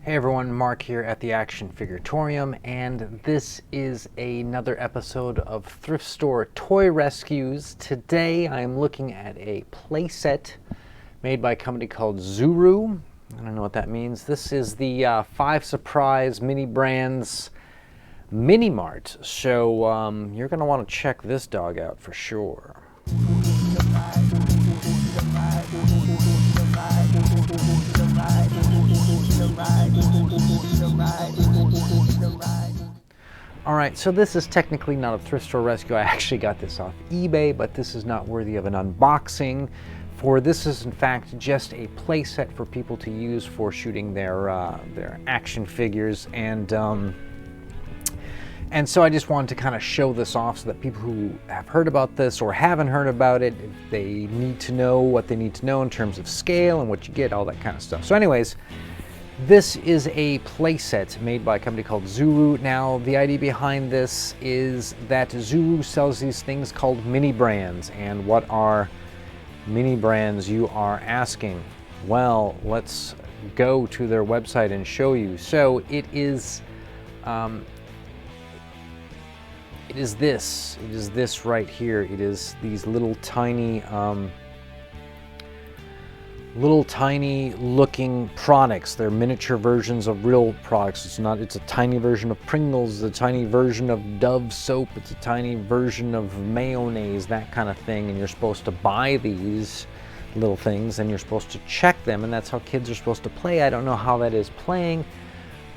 Hey everyone, Mark here at the Action Figuratorium, and this is another episode of Thrift Store Toy Rescues. Today I am looking at a playset made by a company called Zuru. I don't know what that means. This is the 5 Surprise Mini Brands Mini Mart, so you're going to want to check this dog out for sure. Alright, so this is technically not a thrift store rescue. I actually got this off eBay, but this is not worthy of an unboxing. For this is in fact just a play set for people to use for shooting their action figures, and so I just wanted to kind of show this off so that people who have heard about this or haven't heard about it, if they need to know what they need to know in terms of scale and what you get, all that kind of stuff. So anyways, this is a playset made by a company called Zuru. Now, the idea behind this is that Zuru sells these things called mini brands. And what are mini brands, you are asking? Well, let's go to their website and show you. So it is this right here. It is these little tiny looking products. They're miniature versions of real products. It's a tiny version of Pringles, a tiny version of Dove soap, it's a tiny version of mayonnaise, that kind of thing. And you're supposed to buy these little things and you're supposed to check them, and that's how kids are supposed to play. I don't know how that is playing,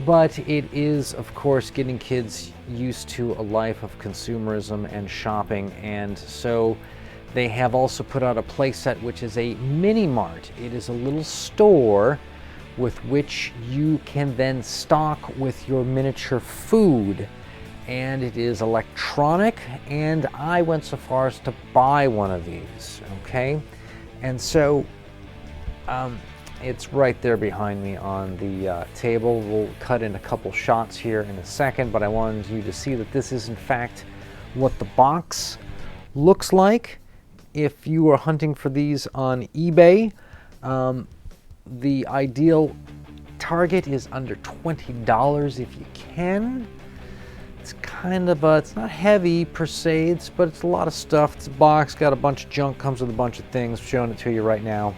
but it is, of course, getting kids used to a life of consumerism and shopping. And so they have also put out a playset which is a mini mart. It is a little store with which you can then stock with your miniature food. And it is electronic, and I went so far as to buy one of these, okay? And so it's right there behind me on the table. We'll cut in a couple shots here in a second, but I wanted you to see that this is in fact what the box looks like. If you are hunting for these on eBay, the ideal target is under $20 if you can. It's kind of it's not heavy per se, but it's a lot of stuff. It's a box, got a bunch of junk, comes with a bunch of things. I'm showing it to you right now.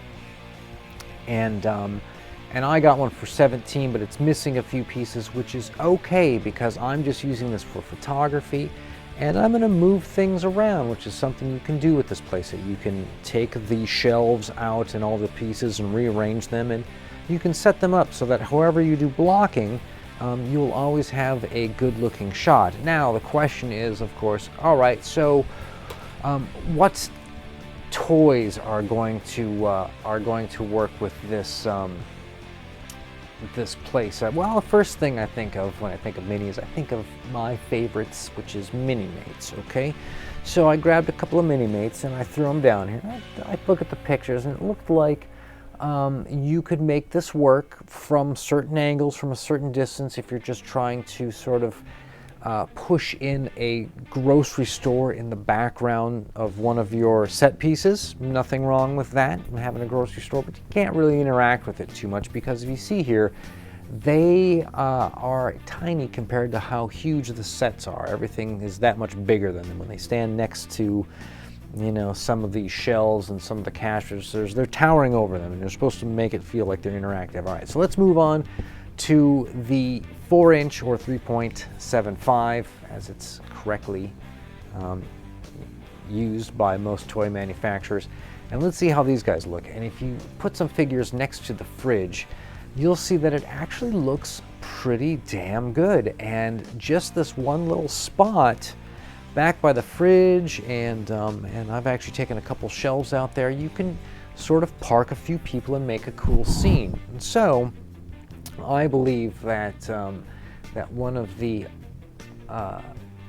And I got one for $17, but it's missing a few pieces, which is okay because I'm just using this for photography. And I'm going to move things around, which is something you can do with this playset. You can take the shelves out and all the pieces and rearrange them, and you can set them up so that however you do blocking, you will always have a good looking shot. Now the question is, of course, all right, so what toys are going to work with this this playset? Well, the first thing I think of when I think of minis, I think of my favorites, which is mini mates, okay? So I grabbed a couple of mini mates and I threw them down here. I look at the pictures and it looked like you could make this work from certain angles, from a certain distance, if you're just trying to sort of push in a grocery store in the background of one of your set pieces. Nothing wrong with that, having a grocery store, but you can't really interact with it too much because if you see here, they are tiny compared to how huge the sets are. Everything is that much bigger than them. When they stand next to, you know, some of these shelves and some of the cash registers, they're towering over them, and they're supposed to make it feel like they're interactive. All right, so let's move on to the 4-inch or 3.75, as it's correctly used by most toy manufacturers. And let's see how these guys look. And if you put some figures next to the fridge, you'll see that it actually looks pretty damn good. And just this one little spot back by the fridge, and I've actually taken a couple shelves out there, you can sort of park a few people and make a cool scene. And so I believe that that one of the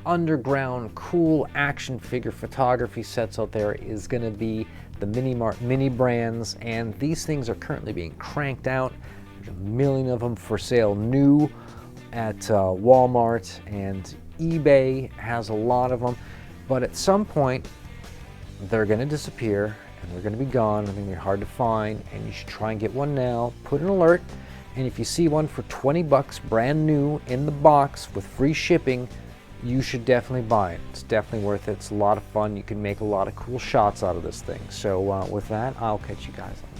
underground cool action figure photography sets out there is going to be the Mini Mart Mini Brands, and these things are currently being cranked out. There's a million of them for sale new at Walmart, and eBay has a lot of them, but at some point they're going to disappear and they're going to be gone. They're going to be hard to find, and you should try and get one now. Put an alert And if you see one for 20 bucks brand new in the box with free shipping, you should definitely buy it. It's definitely worth it. It's a lot of fun. You can make a lot of cool shots out of this thing. So with that, I'll catch you guys on